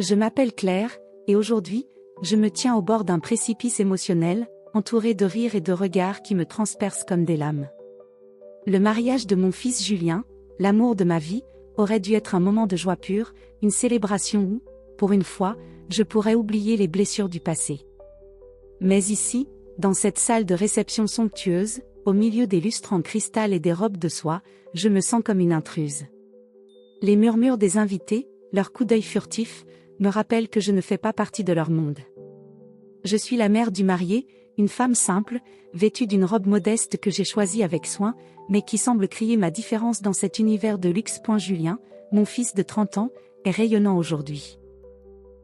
Je m'appelle Claire, et aujourd'hui, je me tiens au bord d'un précipice émotionnel, entouré de rires et de regards qui me transpercent comme des lames. Le mariage de mon fils Julien, l'amour de ma vie, aurait dû être un moment de joie pure, une célébration où, pour une fois, je pourrais oublier les blessures du passé. Mais ici, dans cette salle de réception somptueuse, au milieu des lustres en cristal et des robes de soie, je me sens comme une intruse. Les murmures des invités, leurs coups d'œil furtifs, me rappellent que je ne fais pas partie de leur monde. Je suis la mère du marié, une femme simple, vêtue d'une robe modeste que j'ai choisie avec soin, mais qui semble crier ma différence dans cet univers de luxe. Julien, mon fils de 30 ans, est rayonnant aujourd'hui.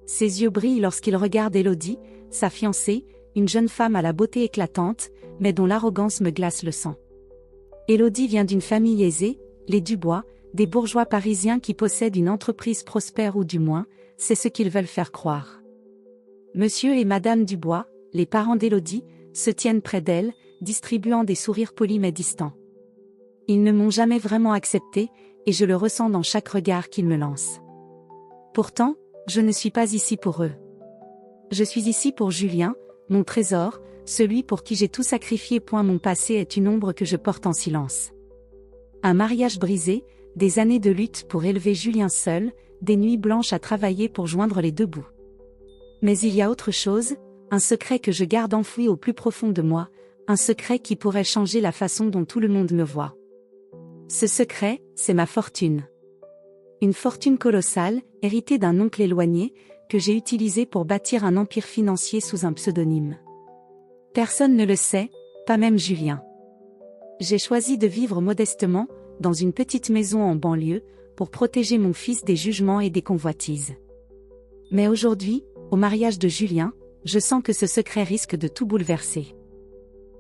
Ses yeux brillent lorsqu'il regarde Élodie, sa fiancée, une jeune femme à la beauté éclatante, mais dont l'arrogance me glace le sang. Élodie vient d'une famille aisée, les Dubois, des bourgeois parisiens qui possèdent une entreprise prospère ou du moins, c'est ce qu'ils veulent faire croire. Monsieur et Madame Dubois, les parents d'Élodie, se tiennent près d'elle, distribuant des sourires polis mais distants. Ils ne m'ont jamais vraiment accepté, et je le ressens dans chaque regard qu'ils me lancent. Pourtant, je ne suis pas ici pour eux. Je suis ici pour Julien, mon trésor, celui pour qui j'ai tout sacrifié. Mon passé est une ombre que je porte en silence. Un mariage brisé, des années de lutte pour élever Julien seul, des nuits blanches à travailler pour joindre les deux bouts. Mais il y a autre chose, un secret que je garde enfoui au plus profond de moi, un secret qui pourrait changer la façon dont tout le monde me voit. Ce secret, c'est ma fortune. Une fortune colossale, héritée d'un oncle éloigné, que j'ai utilisée pour bâtir un empire financier sous un pseudonyme. Personne ne le sait, pas même Julien. J'ai choisi de vivre modestement, dans une petite maison en banlieue, pour protéger mon fils des jugements et des convoitises. Mais aujourd'hui, au mariage de Julien, je sens que ce secret risque de tout bouleverser.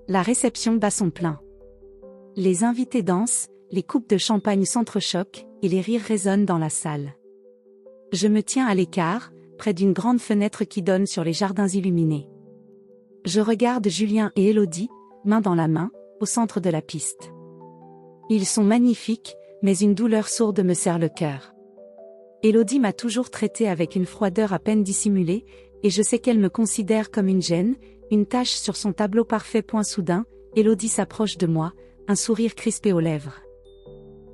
La réception bat son plein. Les invités dansent, les coupes de champagne s'entrechoquent, et les rires résonnent dans la salle. Je me tiens à l'écart, près d'une grande fenêtre qui donne sur les jardins illuminés. Je regarde Julien et Élodie, main dans la main, au centre de la piste. Ils sont magnifiques, mais une douleur sourde me serre le cœur. Élodie m'a toujours traité avec une froideur à peine dissimulée, et je sais qu'elle me considère comme une gêne, une tache sur son tableau parfait. Soudain, Élodie s'approche de moi, un sourire crispé aux lèvres.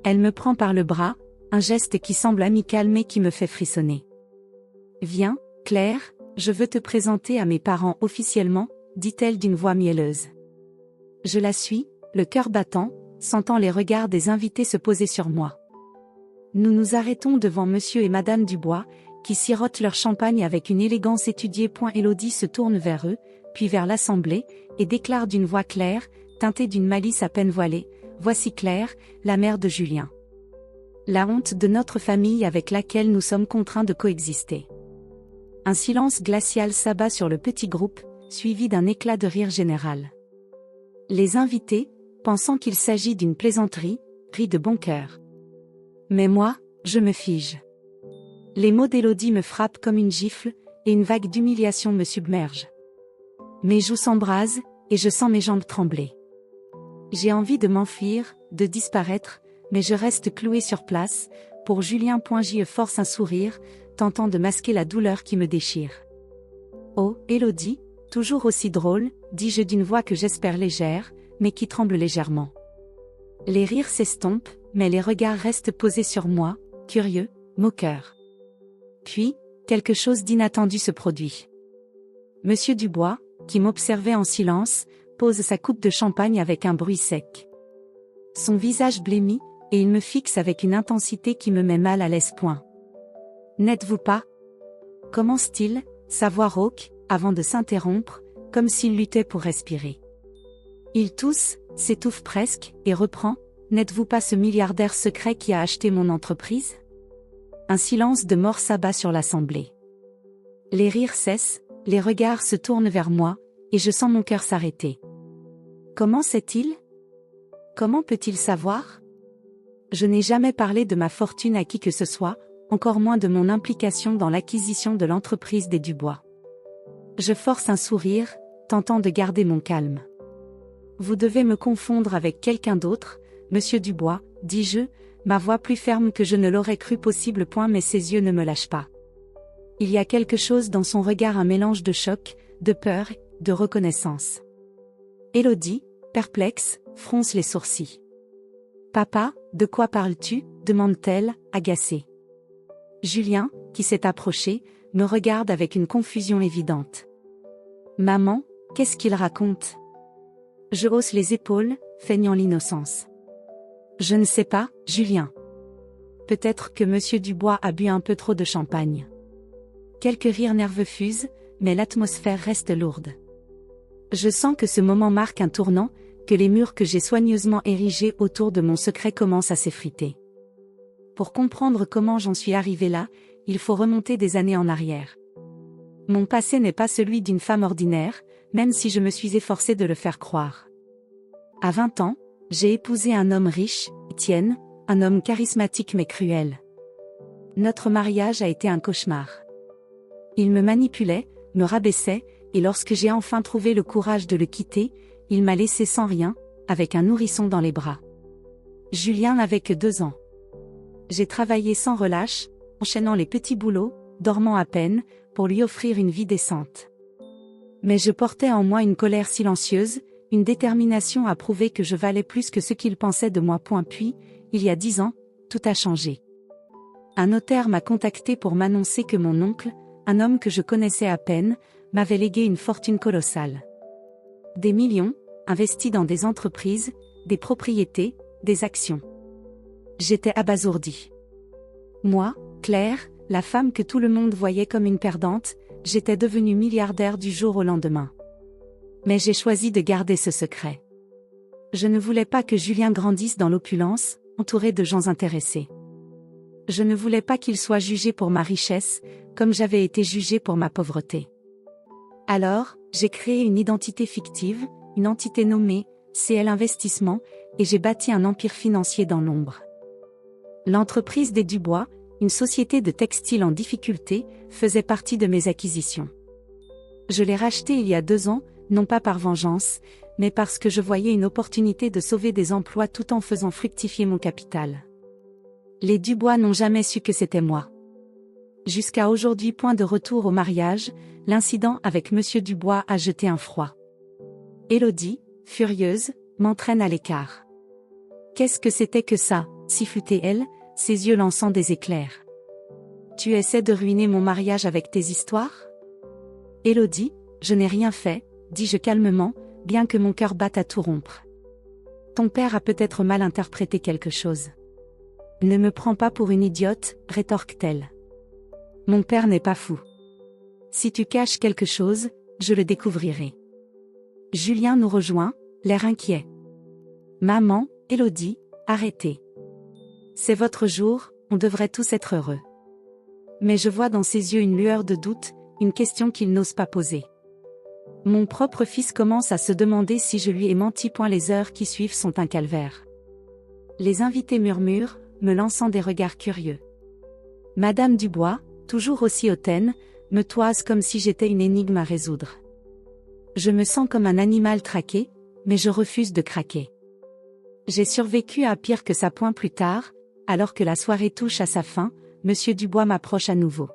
Elle me prend par le bras, un geste qui semble amical mais qui me fait frissonner. « Viens, Claire, je veux te présenter à mes parents officiellement, » dit-elle d'une voix mielleuse. Je la suis, le cœur battant, sentant les regards des invités se poser sur moi. Nous nous arrêtons devant Monsieur et Madame Dubois, qui sirotent leur champagne avec une élégance étudiée. Élodie se tourne vers eux, puis vers l'assemblée, et déclare d'une voix claire, teintée d'une malice à peine voilée, « Voici Claire, la mère de Julien. La honte de notre famille avec laquelle nous sommes contraints de coexister. » Un silence glacial s'abat sur le petit groupe, suivi d'un éclat de rire général. Les invités, pensant qu'il s'agit d'une plaisanterie, rient de bon cœur. Mais moi, je me fige. Les mots d'Élodie me frappent comme une gifle, et une vague d'humiliation me submerge. Mes joues s'embrasent, et je sens mes jambes trembler. J'ai envie de m'enfuir, de disparaître, mais je reste clouée sur place. Pour Julien. J'y force un sourire, tentant de masquer la douleur qui me déchire. « Oh, Élodie, toujours aussi drôle, » dis-je d'une voix que j'espère légère, mais qui tremble légèrement. Les rires s'estompent, mais les regards restent posés sur moi, curieux, moqueurs. Puis, quelque chose d'inattendu se produit. Monsieur Dubois, qui m'observait en silence, pose sa coupe de champagne avec un bruit sec. Son visage blêmit, et il me fixe avec une intensité qui me met mal à l'aise. N'êtes-vous pas ? Commence-t-il, sa voix rauque, avant de s'interrompre, comme s'il luttait pour respirer. Il tousse, s'étouffe presque, et reprend, « N'êtes-vous pas ce milliardaire secret qui a acheté mon entreprise ?» Un silence de mort s'abat sur l'assemblée. Les rires cessent, les regards se tournent vers moi, et je sens mon cœur s'arrêter. Comment sait-il ? Comment peut-il savoir ? Je n'ai jamais parlé de ma fortune à qui que ce soit, encore moins de mon implication dans l'acquisition de l'entreprise des Dubois. Je force un sourire, tentant de garder mon calme. Vous devez me confondre avec quelqu'un d'autre, Monsieur Dubois, dis-je, ma voix plus ferme que je ne l'aurais cru possible. Mais ses yeux ne me lâchent pas. Il y a quelque chose dans son regard, un mélange de choc, de peur, de reconnaissance. Élodie, perplexe, fronce les sourcils. Papa, de quoi parles-tu? Demande-t-elle, agacée. Julien, qui s'est approché, me regarde avec une confusion évidente. Maman, qu'est-ce qu'il raconte? Je hausse les épaules, feignant l'innocence. Je ne sais pas, Julien. Peut-être que Monsieur Dubois a bu un peu trop de champagne. Quelques rires nerveux fusent, mais l'atmosphère reste lourde. Je sens que ce moment marque un tournant, que les murs que j'ai soigneusement érigés autour de mon secret commencent à s'effriter. Pour comprendre comment j'en suis arrivée là, il faut remonter des années en arrière. Mon passé n'est pas celui d'une femme ordinaire, même si je me suis efforcée de le faire croire. À 20 ans, j'ai épousé un homme riche, Étienne, un homme charismatique mais cruel. Notre mariage a été un cauchemar. Il me manipulait, me rabaissait, et lorsque j'ai enfin trouvé le courage de le quitter, il m'a laissé sans rien, avec un nourrisson dans les bras. Julien n'avait que 2 ans. J'ai travaillé sans relâche, enchaînant les petits boulots, dormant à peine, pour lui offrir une vie décente. Mais je portais en moi une colère silencieuse, une détermination à prouver que je valais plus que ce qu'il pensait de moi. Puis, il y a 10 ans, tout a changé. Un notaire m'a contacté pour m'annoncer que mon oncle, un homme que je connaissais à peine, m'avait légué une fortune colossale. Des millions, investis dans des entreprises, des propriétés, des actions. J'étais abasourdie. Moi, Claire, la femme que tout le monde voyait comme une perdante, j'étais devenue milliardaire du jour au lendemain. Mais j'ai choisi de garder ce secret. Je ne voulais pas que Julien grandisse dans l'opulence, entouré de gens intéressés. Je ne voulais pas qu'il soit jugé pour ma richesse, comme j'avais été jugée pour ma pauvreté. Alors, j'ai créé une identité fictive, une entité nommée CL Investissement, et j'ai bâti un empire financier dans l'ombre. L'entreprise des Dubois, une société de textile en difficulté, faisait partie de mes acquisitions. Je l'ai rachetée il y a 2 ans, non pas par vengeance, mais parce que je voyais une opportunité de sauver des emplois tout en faisant fructifier mon capital. Les Dubois n'ont jamais su que c'était moi. Jusqu'à aujourd'hui, point de retour au mariage, l'incident avec Monsieur Dubois a jeté un froid. Élodie, furieuse, m'entraîne à l'écart. Qu'est-ce que c'était que ça, sifflotait-elle, ses yeux lançant des éclairs. Tu essaies de ruiner mon mariage avec tes histoires? Élodie, je n'ai rien fait, dis-je calmement, bien que mon cœur batte à tout rompre. Ton père a peut-être mal interprété quelque chose. Ne me prends pas pour une idiote, rétorque-t-elle. Mon père n'est pas fou. Si tu caches quelque chose, je le découvrirai. Julien nous rejoint, l'air inquiet. Maman, Élodie, arrêtez. C'est votre jour, on devrait tous être heureux. Mais je vois dans ses yeux une lueur de doute, une question qu'il n'ose pas poser. Mon propre fils commence à se demander si je lui ai menti. Les heures qui suivent sont un calvaire. Les invités murmurent, me lançant des regards curieux. Madame Dubois, toujours aussi hautaine, me toise comme si j'étais une énigme à résoudre. Je me sens comme un animal traqué, mais je refuse de craquer. J'ai survécu à pire que ça. Plus tard, alors que la soirée touche à sa fin, Monsieur Dubois m'approche à nouveau.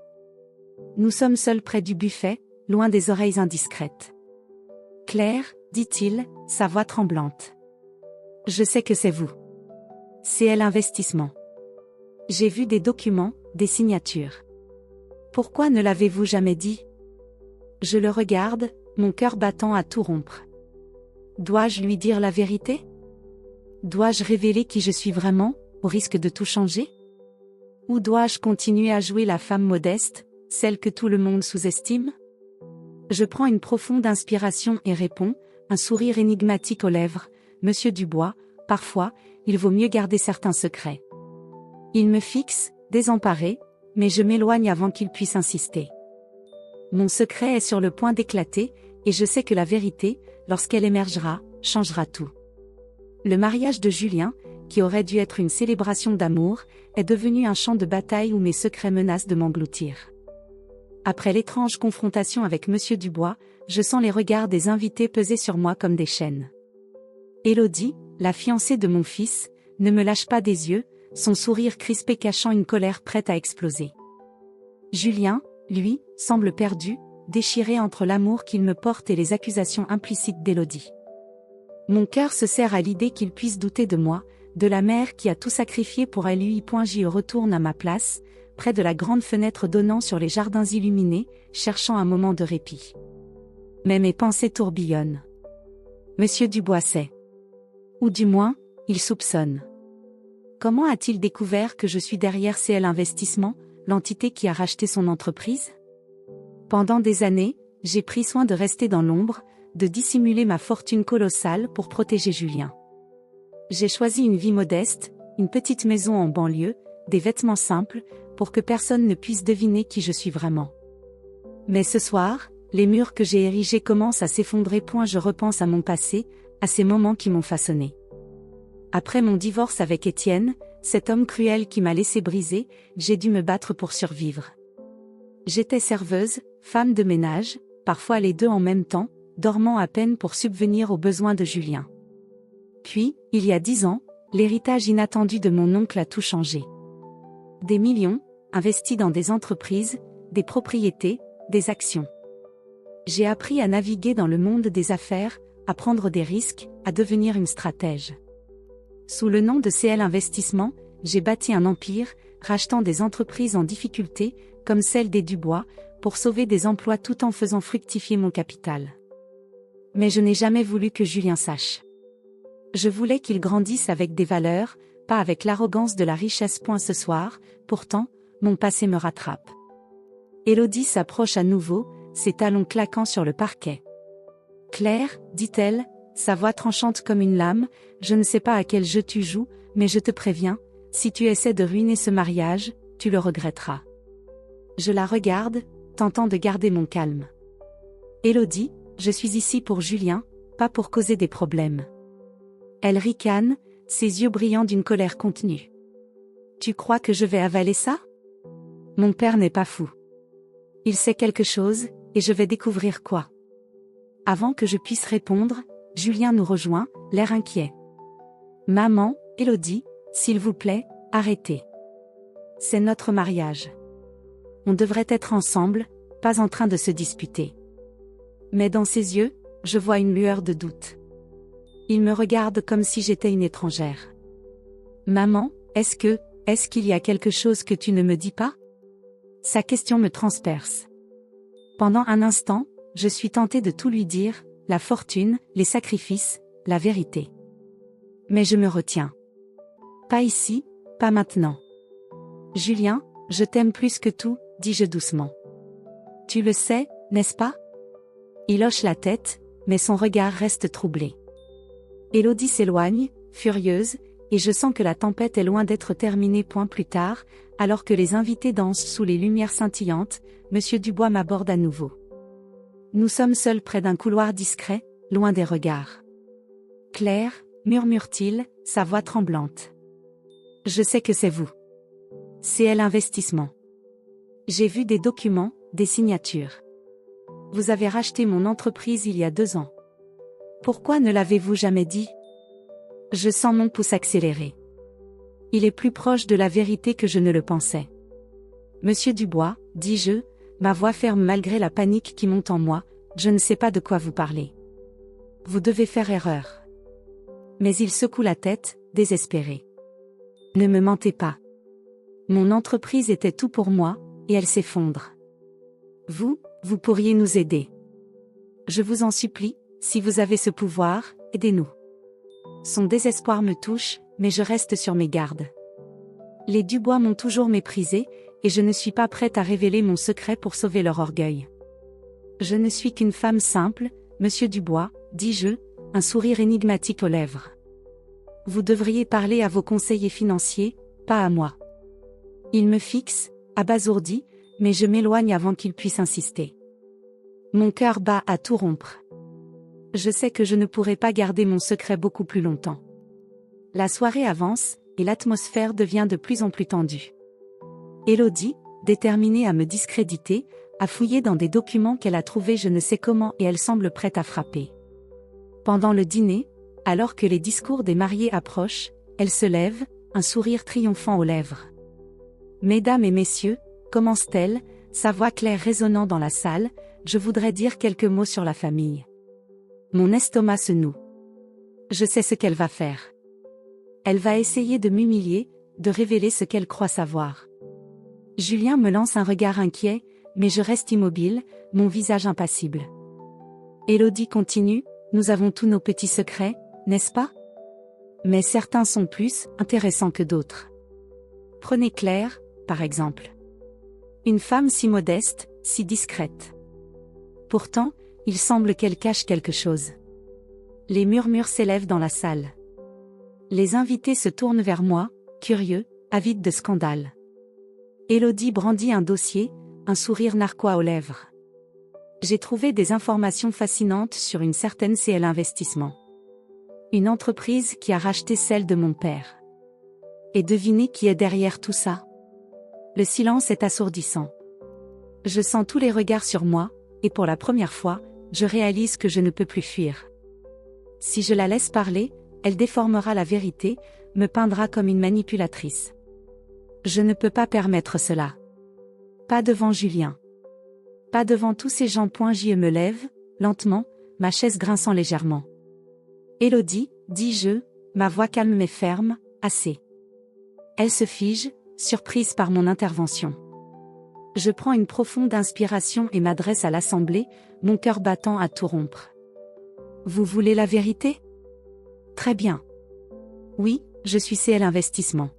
Nous sommes seuls près du buffet, loin des oreilles indiscrètes. Claire, dit-il, sa voix tremblante. Je sais que c'est vous. CL Investissement. J'ai vu des documents, des signatures. Pourquoi ne l'avez-vous jamais dit? Je le regarde, mon cœur battant à tout rompre. Dois-je lui dire la vérité? Dois-je révéler qui je suis vraiment, au risque de tout changer? Ou dois-je continuer à jouer la femme modeste, celle que tout le monde sous-estime? Je prends une profonde inspiration et réponds, un sourire énigmatique aux lèvres, Monsieur Dubois, parfois, il vaut mieux garder certains secrets. Il me fixe, désemparé, mais je m'éloigne avant qu'il puisse insister. Mon secret est sur le point d'éclater, et je sais que la vérité, lorsqu'elle émergera, changera tout. Le mariage de Julien, qui aurait dû être une célébration d'amour, est devenu un champ de bataille où mes secrets menacent de m'engloutir. Après l'étrange confrontation avec Monsieur Dubois, je sens les regards des invités peser sur moi comme des chaînes. Élodie, la fiancée de mon fils, ne me lâche pas des yeux, son sourire crispé cachant une colère prête à exploser. Julien, lui, semble perdu, déchiré entre l'amour qu'il me porte et les accusations implicites d'Élodie. Mon cœur se serre à l'idée qu'il puisse douter de moi, de la mère qui a tout sacrifié pour elle. J'y retourne à ma place, près de la grande fenêtre donnant sur les jardins illuminés, cherchant un moment de répit. Mais mes pensées tourbillonnent. Monsieur Dubois sait. Ou du moins, il soupçonne. Comment a-t-il découvert que je suis derrière CL Investissement, l'entité qui a racheté son entreprise? Pendant des années, j'ai pris soin de rester dans l'ombre, de dissimuler ma fortune colossale pour protéger Julien. J'ai choisi une vie modeste, une petite maison en banlieue, des vêtements simples, pour que personne ne puisse deviner qui je suis vraiment. Mais ce soir, les murs que j'ai érigés commencent à s'effondrer. Je repense à mon passé, à ces moments qui m'ont façonné. Après mon divorce avec Étienne, cet homme cruel qui m'a laissé briser, j'ai dû me battre pour survivre. J'étais serveuse, femme de ménage, parfois les deux en même temps, dormant à peine pour subvenir aux besoins de Julien. Puis, il y a 10 ans, l'héritage inattendu de mon oncle a tout changé. Des millions, investis dans des entreprises, des propriétés, des actions. J'ai appris à naviguer dans le monde des affaires, à prendre des risques, à devenir une stratège. Sous le nom de CL Investissement, j'ai bâti un empire, rachetant des entreprises en difficulté, comme celle des Dubois, pour sauver des emplois tout en faisant fructifier mon capital. Mais je n'ai jamais voulu que Julien sache. Je voulais qu'il grandisse avec des valeurs, pas avec l'arrogance de la richesse. Ce soir, pourtant, mon passé me rattrape. Élodie s'approche à nouveau, ses talons claquant sur le parquet. Claire, dit-elle, sa voix tranchante comme une lame, je ne sais pas à quel jeu tu joues, mais je te préviens, si tu essaies de ruiner ce mariage, tu le regretteras. Je la regarde, tentant de garder mon calme. Élodie, je suis ici pour Julien, pas pour causer des problèmes. Elle ricane, ses yeux brillants d'une colère contenue. Tu crois que je vais avaler ça? Mon père n'est pas fou. Il sait quelque chose, et je vais découvrir quoi. Avant que je puisse répondre, Julien nous rejoint, l'air inquiet. Maman, Élodie, s'il vous plaît, arrêtez. C'est notre mariage. On devrait être ensemble, pas en train de se disputer. Mais dans ses yeux, je vois une lueur de doute. Il me regarde comme si j'étais une étrangère. Maman, est-ce qu'il y a quelque chose que tu ne me dis pas? Sa question me transperce. Pendant un instant, je suis tentée de tout lui dire, la fortune, les sacrifices, la vérité. Mais je me retiens. Pas ici, pas maintenant. Julien, je t'aime plus que tout, dis-je doucement. Tu le sais, n'est-ce pas? Il hoche la tête, mais son regard reste troublé. Élodie s'éloigne, furieuse, et je sens que la tempête est loin d'être terminée. Plus tard, alors que les invités dansent sous les lumières scintillantes, Monsieur Dubois m'aborde à nouveau. Nous sommes seuls près d'un couloir discret, loin des regards. Claire, murmure-t-il, sa voix tremblante. Je sais que c'est vous. CL Investissement. J'ai vu des documents, des signatures. Vous avez racheté mon entreprise il y a 2 ans. Pourquoi ne l'avez-vous jamais dit? Je sens mon pouce accélérer. Il est plus proche de la vérité que je ne le pensais. Monsieur Dubois, dis-je, ma voix ferme malgré la panique qui monte en moi, je ne sais pas de quoi vous parlez. Vous devez faire erreur. Mais il secoue la tête, désespéré. Ne me mentez pas. Mon entreprise était tout pour moi, et elle s'effondre. Vous pourriez nous aider. Je vous en supplie, si vous avez ce pouvoir, aidez-nous. Son désespoir me touche, mais je reste sur mes gardes. Les Dubois m'ont toujours méprisé, et je ne suis pas prête à révéler mon secret pour sauver leur orgueil. Je ne suis qu'une femme simple, Monsieur Dubois, dis-je, un sourire énigmatique aux lèvres. Vous devriez parler à vos conseillers financiers, pas à moi. Il me fixe, abasourdi, mais je m'éloigne avant qu'il puisse insister. Mon cœur bat à tout rompre. Je sais que je ne pourrai pas garder mon secret beaucoup plus longtemps. La soirée avance, et l'atmosphère devient de plus en plus tendue. Élodie, déterminée à me discréditer, a fouillé dans des documents qu'elle a trouvés je ne sais comment et elle semble prête à frapper. Pendant le dîner, alors que les discours des mariés approchent, elle se lève, un sourire triomphant aux lèvres. Mesdames et messieurs, commence-t-elle, sa voix claire résonnant dans la salle, je voudrais dire quelques mots sur la famille. Mon estomac se noue. Je sais ce qu'elle va faire. Elle va essayer de m'humilier, de révéler ce qu'elle croit savoir. Julien me lance un regard inquiet, mais je reste immobile, mon visage impassible. Élodie continue, nous avons tous nos petits secrets, n'est-ce pas? Mais certains sont plus intéressants que d'autres. Prenez Claire, par exemple. Une femme si modeste, si discrète. Pourtant, il semble qu'elle cache quelque chose. Les murmures s'élèvent dans la salle. Les invités se tournent vers moi, curieux, avides de scandale. Élodie brandit un dossier, un sourire narquois aux lèvres. J'ai trouvé des informations fascinantes sur une certaine CL Investissement. Une entreprise qui a racheté celle de mon père. Et devinez qui est derrière tout ça? Le silence est assourdissant. Je sens tous les regards sur moi, et pour la première fois, je réalise que je ne peux plus fuir. Si je la laisse parler, elle déformera la vérité, me peindra comme une manipulatrice. Je ne peux pas permettre cela. Pas devant Julien. Pas devant tous ces gens. Je me lève, lentement, ma chaise grinçant légèrement. Élodie, dis-je, ma voix calme mais ferme, assez. Elle se fige, surprise par mon intervention. Je prends une profonde inspiration et m'adresse à l'assemblée, mon cœur battant à tout rompre. Vous voulez la vérité? Très bien. Oui, je suis CL Investissement.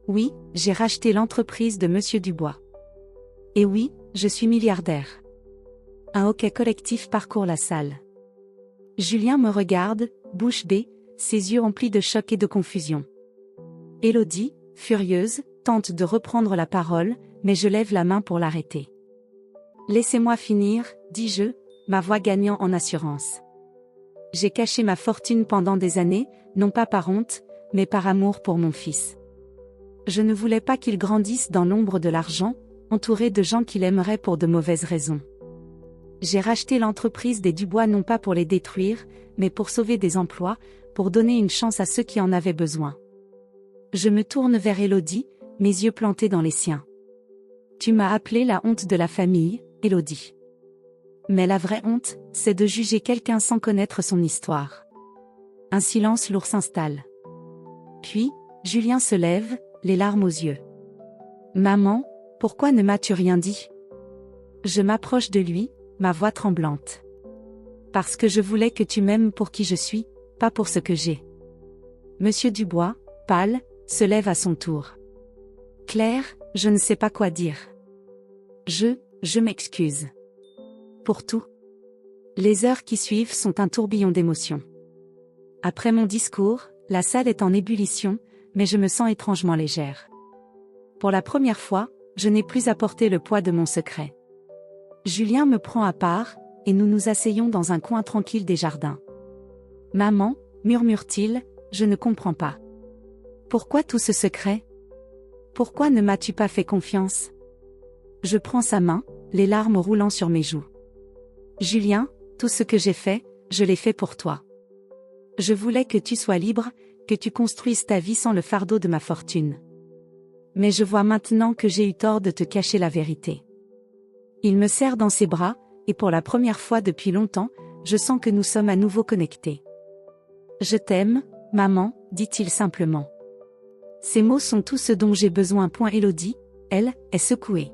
Oui, j'ai racheté l'entreprise de Monsieur Dubois. Et oui, je suis milliardaire. Un hoquet collectif parcourt la salle. Julien me regarde, bouche bée, ses yeux emplis de choc et de confusion. Élodie, furieuse, tente de reprendre la parole, mais je lève la main pour l'arrêter. Laissez-moi finir, dis-je, ma voix gagnant en assurance. J'ai caché ma fortune pendant des années, non pas par honte, mais par amour pour mon fils. Je ne voulais pas qu'il grandisse dans l'ombre de l'argent, entouré de gens qu'il aimerait pour de mauvaises raisons. J'ai racheté l'entreprise des Dubois non pas pour les détruire, mais pour sauver des emplois, pour donner une chance à ceux qui en avaient besoin. Je me tourne vers Élodie, mes yeux plantés dans les siens. Tu m'as appelé la honte de la famille, Élodie. Mais la vraie honte, c'est de juger quelqu'un sans connaître son histoire. Un silence lourd s'installe. Puis, Julien se lève, les larmes aux yeux. Maman, pourquoi ne m'as-tu rien dit? Je m'approche de lui, ma voix tremblante. Parce que je voulais que tu m'aimes pour qui je suis, pas pour ce que j'ai. Monsieur Dubois, pâle, se lève à son tour. Claire, je ne sais pas quoi dire. Je m'excuse. Pour tout. Les heures qui suivent sont un tourbillon d'émotions. Après mon discours, la salle est en ébullition, mais je me sens étrangement légère. Pour la première fois, je n'ai plus à porter le poids de mon secret. Julien me prend à part, et nous nous asseyons dans un coin tranquille des jardins. Maman, murmure-t-il, je ne comprends pas. Pourquoi tout ce secret? Pourquoi ne m'as-tu pas fait confiance? Je prends sa main, les larmes roulant sur mes joues. Julien, tout ce que j'ai fait, je l'ai fait pour toi. Je voulais que tu sois libre, que tu construises ta vie sans le fardeau de ma fortune. Mais je vois maintenant que j'ai eu tort de te cacher la vérité. Il me serre dans ses bras, et pour la première fois depuis longtemps, je sens que nous sommes à nouveau connectés. Je t'aime, maman, dit-il simplement. Ces mots sont tout ce dont j'ai besoin. Élodie, elle, est secouée.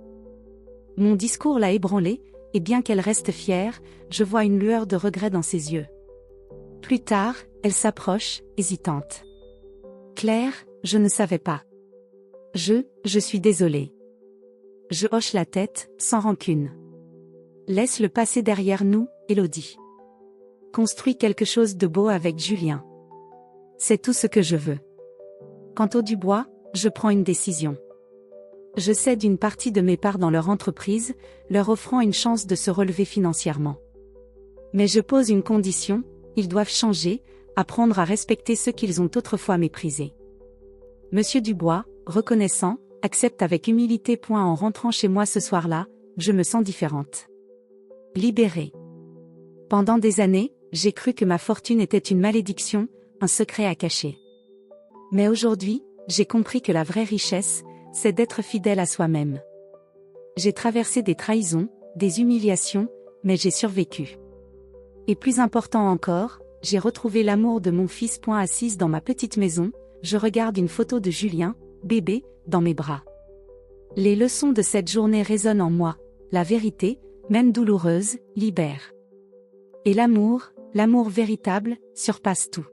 Mon discours l'a ébranlée, et bien qu'elle reste fière, je vois une lueur de regret dans ses yeux. Plus tard, elle s'approche, hésitante. Claire, je ne savais pas. Je suis désolée. Je hoche la tête, sans rancune. Laisse le passé derrière nous, Élodie. Construis quelque chose de beau avec Julien. C'est tout ce que je veux. Quant aux Dubois, je prends une décision. Je cède une partie de mes parts dans leur entreprise, leur offrant une chance de se relever financièrement. Mais je pose une condition, ils doivent changer, apprendre à respecter ceux qu'ils ont autrefois méprisés. Monsieur Dubois, reconnaissant, accepte avec humilité. En rentrant chez moi ce soir-là, je me sens différente. Libérée. Pendant des années, j'ai cru que ma fortune était une malédiction, un secret à cacher. Mais aujourd'hui, j'ai compris que la vraie richesse, c'est d'être fidèle à soi-même. J'ai traversé des trahisons, des humiliations, mais j'ai survécu. Et plus important encore, j'ai retrouvé l'amour de mon fils. Assise dans ma petite maison, je regarde une photo de Julien, bébé, dans mes bras. Les leçons de cette journée résonnent en moi. La vérité, même douloureuse, libère. Et l'amour véritable, surpasse tout.